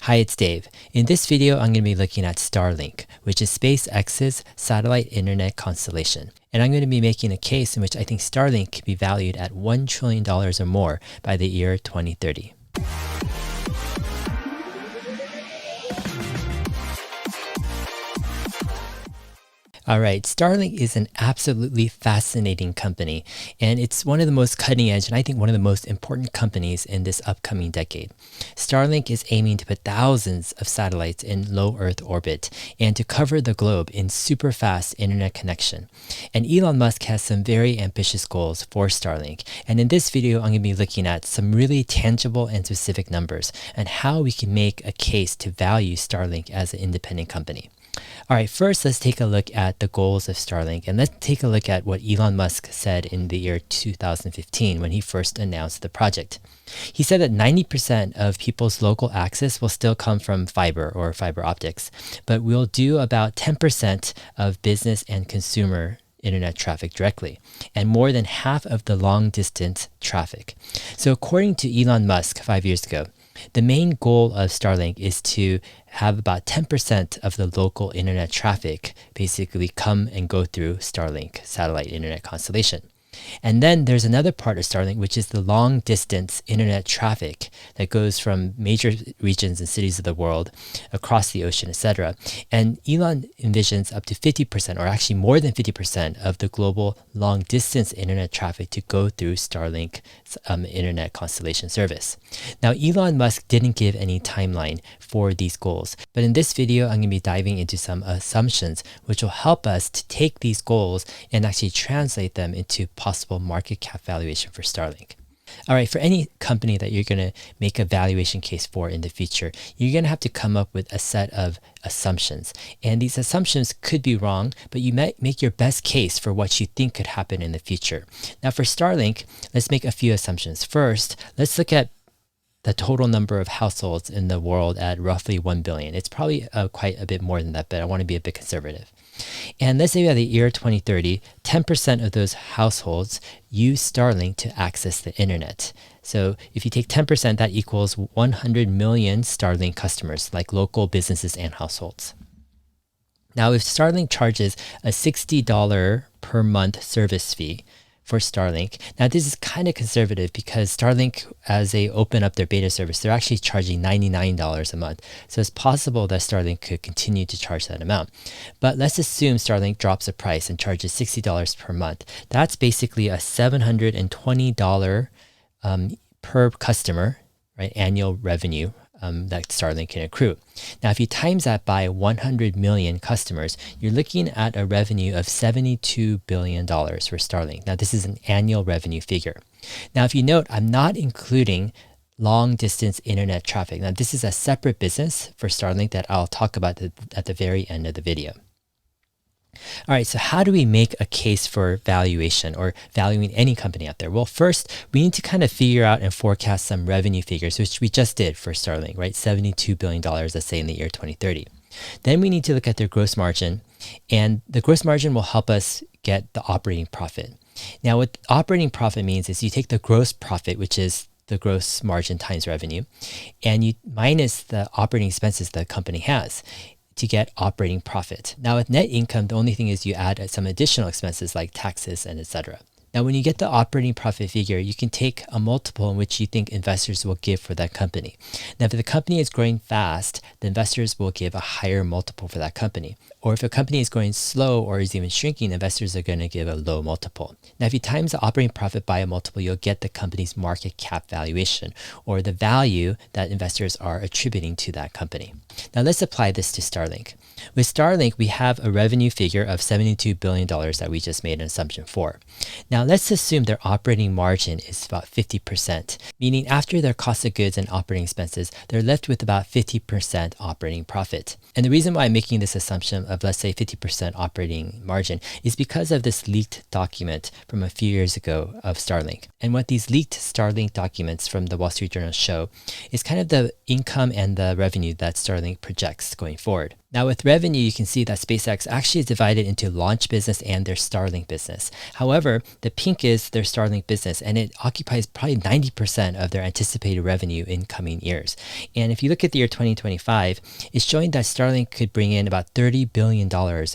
Hi, it's Dave. In this video, I'm going to be looking at Starlink, which is SpaceX's satellite internet constellation. And I'm going to be making a case in which I think Starlink could be valued at $1 trillion or more by the year 2030. All right, Starlink is an absolutely fascinating company, and it's one of the most cutting edge and I think one of the most important companies in this upcoming decade. Starlink is aiming to put thousands of satellites in low Earth orbit and to cover the globe in super fast internet connection. And Elon Musk has some very ambitious goals for Starlink. And in this video, I'm going to be looking at some really tangible and specific numbers and how we can make a case to value Starlink as an independent company. All right, first let's take a look at the goals of Starlink, and let's take a look at what Elon Musk said in the year 2015 when he first announced the project. He said that 90% of people's local access will still come from fiber or fiber optics, but we'll do about 10% of business and consumer internet traffic directly, and more than half of the long distance traffic. So according to Elon Musk 5 years ago, the main goal of Starlink is to have about 10% of the local internet traffic basically come and go through Starlink satellite internet constellation. And then there's another part of Starlink, which is the long distance internet traffic that goes from major regions and cities of the world across the ocean, etc. And Elon envisions up to 50%, or actually more than 50% of the global long distance internet traffic to go through Starlink internet constellation service. Now, Elon Musk didn't give any timeline for these goals, but in this video, I'm going to be diving into some assumptions which will help us to take these goals and actually translate them into possible market cap valuation for Starlink. All right, for any company that you're going to make a valuation case for in the future, you're going to have to come up with a set of assumptions. And these assumptions could be wrong, but you might make your best case for what you think could happen in the future. Now for Starlink, let's make a few assumptions. First, let's look at the total number of households in the world at roughly 1 billion. It's probably quite a bit more than that, but I want to be a bit conservative. And let's say by the year 2030, 10% of those households use Starlink to access the internet. So if you take 10%, that equals 100 million Starlink customers, like local businesses and households. Now, if Starlink charges a $60 per month service fee for Starlink. Now, this is kind of conservative because Starlink, as they open up their beta service, they're actually charging $99 a month. So it's possible that Starlink could continue to charge that amount. But let's assume Starlink drops the price and charges $60 per month. That's basically a $720 per customer, right, annual revenue that Starlink can accrue. Now, if you times that by 100 million customers, you're looking at a revenue of $72 billion for Starlink. Now, this is an annual revenue figure. Now, if you note, I'm not including long distance internet traffic. Now, this is a separate business for Starlink that I'll talk about at the very end of the video. All right, so how do we make a case for valuation or valuing any company out there? Well, first, we need to kind of figure out and forecast some revenue figures, which we just did for Starlink, right? $72 billion, let's say, in the year 2030. Then we need to look at their gross margin, and the gross margin will help us get the operating profit. Now, what operating profit means is you take the gross profit, which is the gross margin times revenue, and you minus the operating expenses the company has to get operating profit. Now with net income, the only thing is you add some additional expenses like taxes and etc. Now, when you get the operating profit figure, you can take a multiple in which you think investors will give for that company. Now, if the company is growing fast, the investors will give a higher multiple for that company. Or if a company is growing slow or is even shrinking, investors are going to give a low multiple. Now, if you times the operating profit by a multiple, you'll get the company's market cap valuation, or the value that investors are attributing to that company. Now, let's apply this to Starlink. With Starlink, we have a revenue figure of $72 billion that we just made an assumption for. Now, let's assume their operating margin is about 50%, meaning after their cost of goods and operating expenses, they're left with about 50% operating profit. And the reason why I'm making this assumption of, let's say, 50% operating margin is because of this leaked document from a few years ago of Starlink. And what these leaked Starlink documents from the Wall Street Journal show is kind of the income and the revenue that Starlink projects going forward. Now with revenue, you can see that SpaceX actually is divided into launch business and their Starlink business. However, the pink is their Starlink business, and it occupies probably 90% of their anticipated revenue in coming years. And if you look at the year 2025, it's showing that Starlink could bring in about $30 billion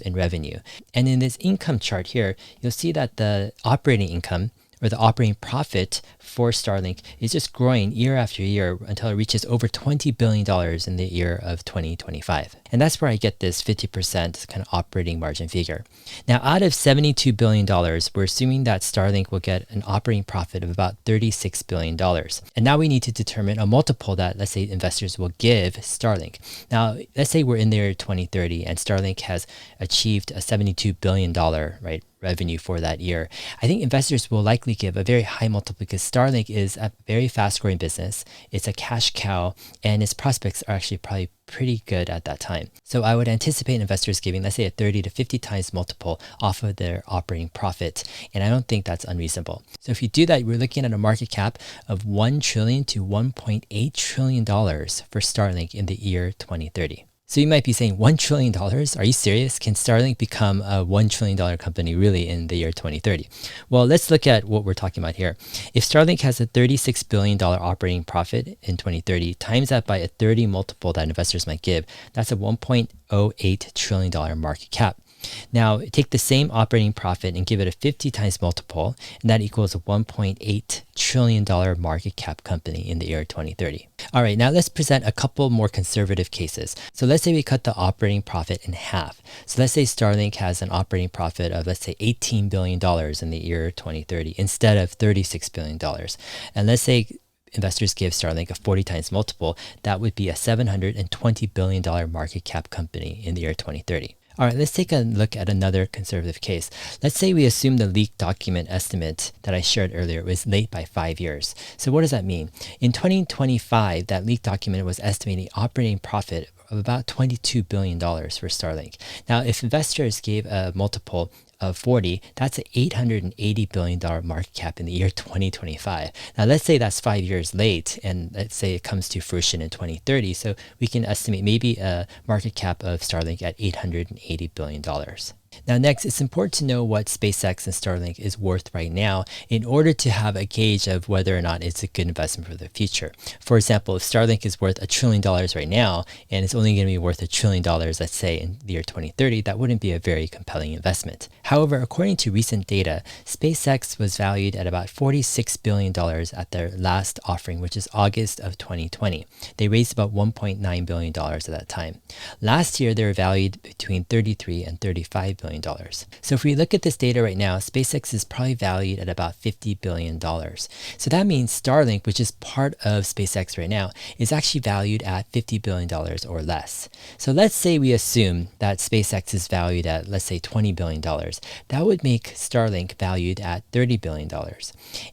in revenue. And in this income chart here, you'll see that the operating income or the operating profit for Starlink is just growing year after year until it reaches over $20 billion in the year of 2025. And that's where I get this 50% kind of operating margin figure. Now, out of $72 billion, we're assuming that Starlink will get an operating profit of about $36 billion. And now we need to determine a multiple that, let's say, investors will give Starlink. Now, let's say we're in the year 2030 and Starlink has achieved a $72 billion, right, revenue for that year. I think investors will likely give a very high multiple because Starlink is a very fast growing business. It's a cash cow and its prospects are actually probably pretty good at that time. So I would anticipate investors giving, let's say, a 30 to 50 times multiple off of their operating profit. And I don't think that's unreasonable. So if you do that, we're looking at a market cap of $1 trillion to $1.8 trillion for Starlink in the year 2030. So you might be saying, $1 trillion? Are you serious? Can Starlink become a $1 trillion company really in the year 2030? Well, let's look at what we're talking about here. If Starlink has a $36 billion operating profit in 2030, times that by a 30 multiple that investors might give, that's a $1.08 trillion market cap. Now, take the same operating profit and give it a 50 times multiple, and that equals a $1.8 trillion market cap company in the year 2030. All right, now let's present a couple more conservative cases. So let's say we cut the operating profit in half. So let's say Starlink has an operating profit of, let's say, $18 billion in the year 2030 instead of $36 billion. And let's say investors give Starlink a 40 times multiple, that would be a $720 billion market cap company in the year 2030. All right, let's take a look at another conservative case. Let's say we assume the leaked document estimate that I shared earlier was late by 5 years. So what does that mean? In 2025, that leaked document was estimating operating profit of about $22 billion for Starlink. Now, if investors gave a multiple of 40, that's an $880 billion market cap in the year 2025. Now, let's say that's 5 years late, and let's say it comes to fruition in 2030. So we can estimate maybe a market cap of Starlink at $880 billion. Now, next, it's important to know what SpaceX and Starlink is worth right now in order to have a gauge of whether or not it's a good investment for the future. For example, if Starlink is worth $1 trillion right now, and it's only going to be worth $1 trillion, let's say, in the year 2030, that wouldn't be a very compelling investment. However, according to recent data, SpaceX was valued at about $46 billion at their last offering, which is August of 2020. They raised about $1.9 billion at that time. Last year, they were valued between $33 and $35 billion. So if we look at this data right now, SpaceX is probably valued at about $50 billion. So that means Starlink, which is part of SpaceX right now, is actually valued at $50 billion or less. So let's say we assume that SpaceX is valued at, let's say, $20 billion. That would make Starlink valued at $30 billion.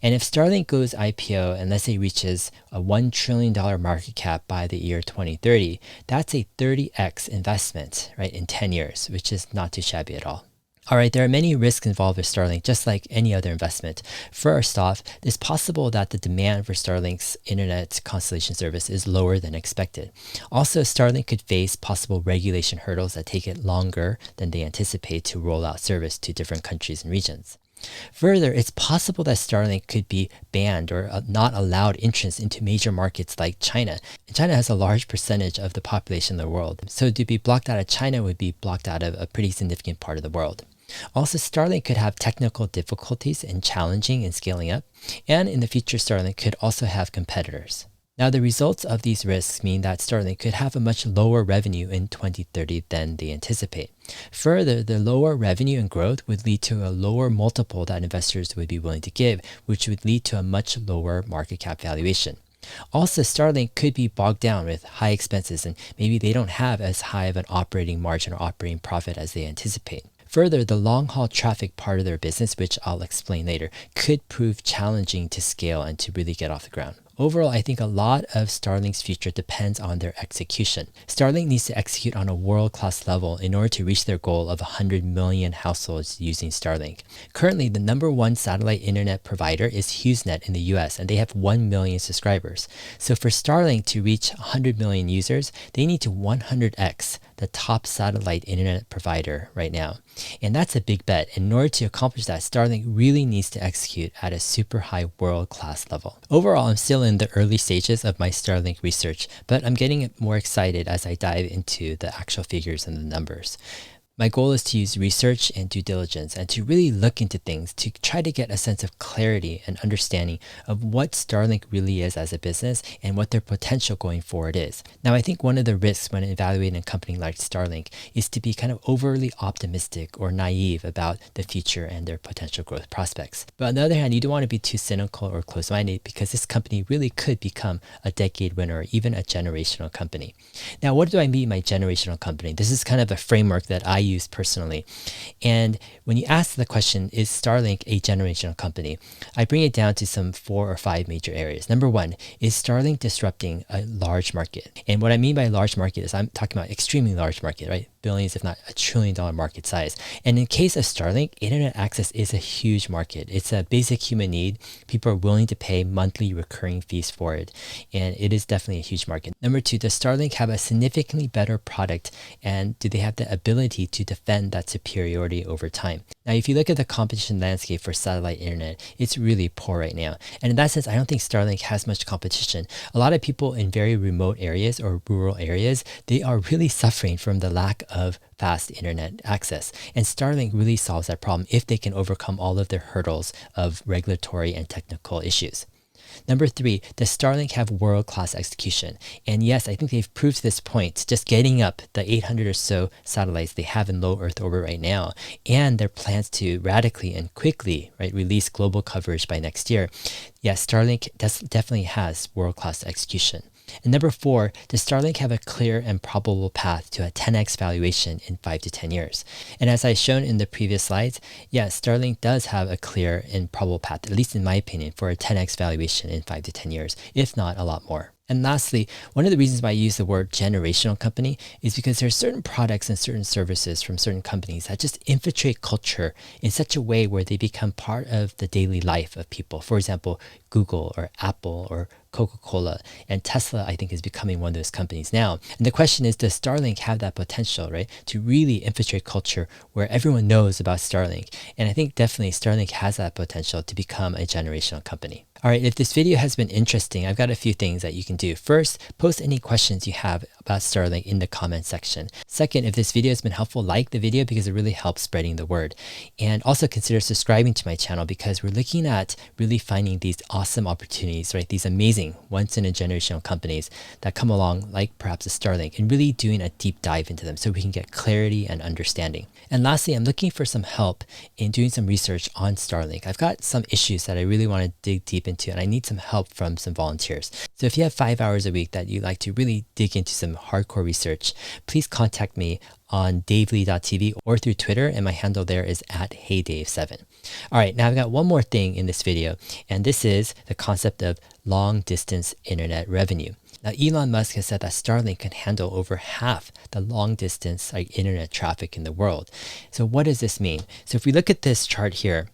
And if Starlink goes IPO and let's say reaches a $1 trillion market cap by the year 2030, that's a 30x investment, right, in 10 years, which is not too shabby at all. All right, there are many risks involved with Starlink, just like any other investment. First off, it's possible that the demand for Starlink's internet constellation service is lower than expected. Also, Starlink could face possible regulation hurdles that take it longer than they anticipate to roll out service to different countries and regions. Further, it's possible that Starlink could be banned or not allowed entrance into major markets like China. China has a large percentage of the population in the world, so to be blocked out of China would be blocked out of a pretty significant part of the world. Also, Starlink could have technical difficulties in challenging and scaling up, and in the future, Starlink could also have competitors. Now, the results of these risks mean that Starlink could have a much lower revenue in 2030 than they anticipate. Further, the lower revenue and growth would lead to a lower multiple that investors would be willing to give, which would lead to a much lower market cap valuation. Also, Starlink could be bogged down with high expenses, and maybe they don't have as high of an operating margin or operating profit as they anticipate. Further, the long-haul traffic part of their business, which I'll explain later, could prove challenging to scale and to really get off the ground. Overall, I think a lot of Starlink's future depends on their execution. Starlink needs to execute on a world-class level in order to reach their goal of 100 million households using Starlink. Currently, the number one satellite internet provider is HughesNet in the US, and they have 1 million subscribers. So for Starlink to reach 100 million users, they need to 100x the top satellite internet provider right now. And that's a big bet. In order to accomplish that, Starlink really needs to execute at a super high world-class level. Overall, I'm still in the early stages of my Starlink research, but I'm getting more excited as I dive into the actual figures and the numbers. My goal is to use research and due diligence and to really look into things to try to get a sense of clarity and understanding of what Starlink really is as a business and what their potential going forward is. Now, I think one of the risks when evaluating a company like Starlink is to be kind of overly optimistic or naive about the future and their potential growth prospects. But on the other hand, you don't want to be too cynical or close-minded because this company really could become a decade winner or even a generational company. Now, what do I mean by generational company? This is kind of a framework that I use personally. And when you ask the question, is Starlink a generational company? I bring it down to some 4 or 5 major areas. Number one, is Starlink disrupting a large market? And what I mean by large market is I'm talking about extremely large market, right? Billions, if not $1 trillion market size. And in case of Starlink, internet access is a huge market. It's a basic human need. People are willing to pay monthly recurring fees for it. And it is definitely a huge market. Number two, does Starlink have a significantly better product? And do they have the ability to defend that superiority over time? Now, if you look at the competition landscape for satellite internet, it's really poor right now. And in that sense, I don't think Starlink has much competition. A lot of people in very remote areas or rural areas, they are really suffering from the lack of fast internet access. And Starlink really solves that problem if they can overcome all of their hurdles of regulatory and technical issues. Number three, does Starlink have world-class execution? And yes, I think they've proved this point, just getting up the 800 or so satellites they have in low Earth orbit right now, and their plans to radically and quickly release global coverage by next year. Yes, Starlink definitely has world-class execution. And number four, does Starlink have a clear and probable path to a 10x valuation in 5 to 10 years? And as I shown in the previous slides, yes, Starlink does have a clear and probable path, at least in my opinion, for a 10x valuation in 5 to 10 years, if not a lot more. And lastly, one of the reasons why I use the word generational company is because there are certain products and certain services from certain companies that just infiltrate culture in such a way where they become part of the daily life of people. For example, Google or Apple or Coca-Cola, and Tesla, I think, is becoming one of those companies now. And the question is, does Starlink have that potential, right, to really infiltrate culture where everyone knows about Starlink? And I think definitely Starlink has that potential to become a generational company. All right, if this video has been interesting, I've got a few things that you can do. First, post any questions you have about Starlink in the comment section. Second, if this video has been helpful, like the video because it really helps spreading the word. And also consider subscribing to my channel because we're looking at really finding these awesome opportunities, right? These amazing once-in-a-generational companies that come along, like perhaps a Starlink, and really doing a deep dive into them so we can get clarity and understanding. And lastly, I'm looking for some help in doing some research on Starlink. I've got some issues that I really want to dig deep into, and I need some help from some volunteers. So if you have 5 hours a week that you'd like to really dig into some hardcore research, please contact me on davely.tv or through Twitter, and my handle there is @heydave7. All right, now I've got one more thing in this video, and this is the concept of long-distance internet revenue. Now, Elon Musk has said that Starlink can handle over half the long-distance internet traffic in the world. So what does this mean? So if we look at this chart here,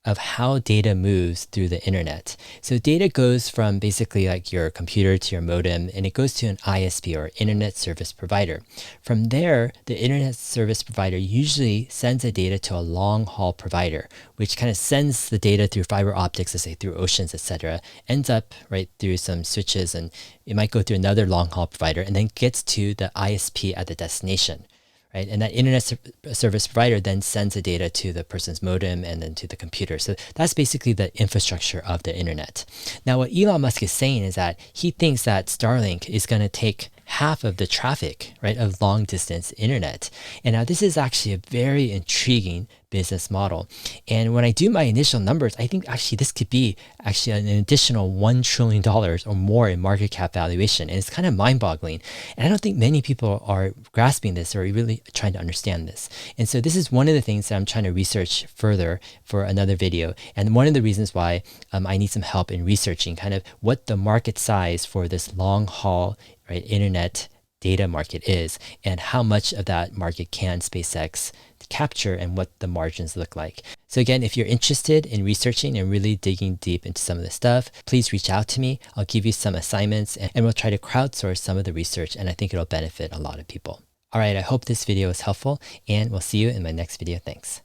of how data moves through the internet. So data goes from basically like your computer to your modem, and it goes to an ISP or internet service provider. From there, the internet service provider usually sends the data to a long haul provider, which kind of sends the data through fiber optics, let's say through oceans, etc., ends up right through some switches, and it might go through another long haul provider and then gets to the ISP at the destination. Right? And that internet service provider then sends the data to the person's modem and then to the computer. So that's basically the infrastructure of the internet. Now, what Elon Musk is saying is that he thinks that Starlink is going to take half of the traffic, right, of long distance internet. And now this is actually a very intriguing business model. And when I do my initial numbers, I think actually this could be actually an additional $1 trillion or more in market cap valuation. And it's kind of mind boggling. And I don't think many people are grasping this or really trying to understand this. And so this is one of the things that I'm trying to research further for another video. And one of the reasons why I need some help in researching kind of what the market size for this long haul, right, internet data market is, and how much of that market can SpaceX capture and what the margins look like. So again, if you're interested in researching and really digging deep into some of this stuff, please reach out to me. I'll give you some assignments and we'll try to crowdsource some of the research, and I think it'll benefit a lot of people. All right, I hope this video was helpful, and we'll see you in my next video. Thanks.